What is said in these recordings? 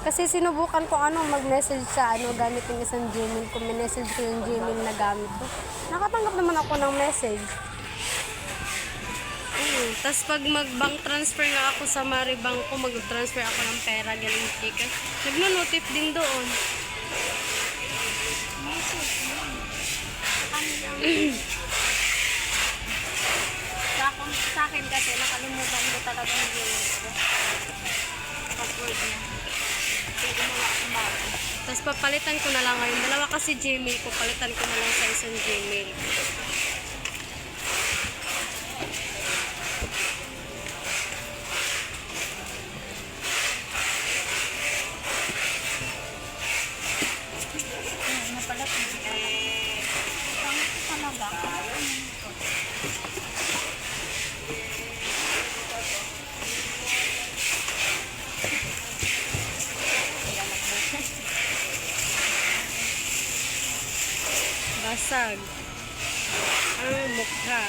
Kasi sinubukan ko mag-message sa gamit yung isang Gmail ko. Minessage ko yung Gmail na gamit ko. Nakatanggap naman ako ng message. Tapos pag mag-bank transfer nga ako sa Maribank ko, mag-transfer ako ng pera galing Gcash. Nagno-notif din doon. Sa akin kasi nakalimutan ko talaga yung Gmail ko. Password niya. Pwede mo lang kumain. Tapos papalitan ko na lang ngayon. Dalawa kasi Gmail ko, palitan ko na lang sa isang Gmail. Ano pala kung pangit talaga. Basag. Ang mukha.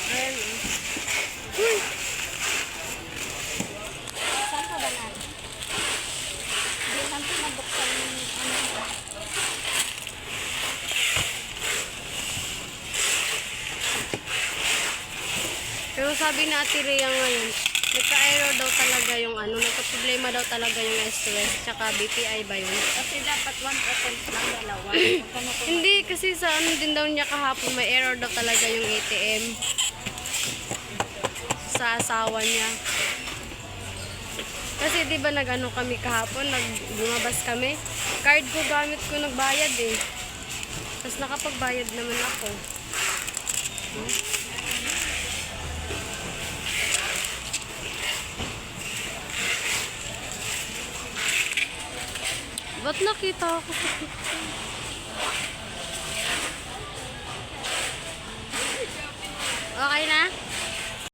Ayan. Uy! Saan ka ba na? Hindi lang ko nabuksan yung Pero sabi ni Ate Rhea ngayon, nagka-error daw talaga yung nagka-problema daw talaga yung SOS, tsaka BPI ba yun? Kasi dapat 1 attempt lang dalawa. Hindi, kasi sa din daw niya kahapon, may error daw talaga yung ATM. Sa asawa niya. Kasi di ba kami kahapon, lumabas kami. Card ko gamit ko nagbayad eh. Tapos nakapagbayad naman ako. Ba't nakita ako sa picture?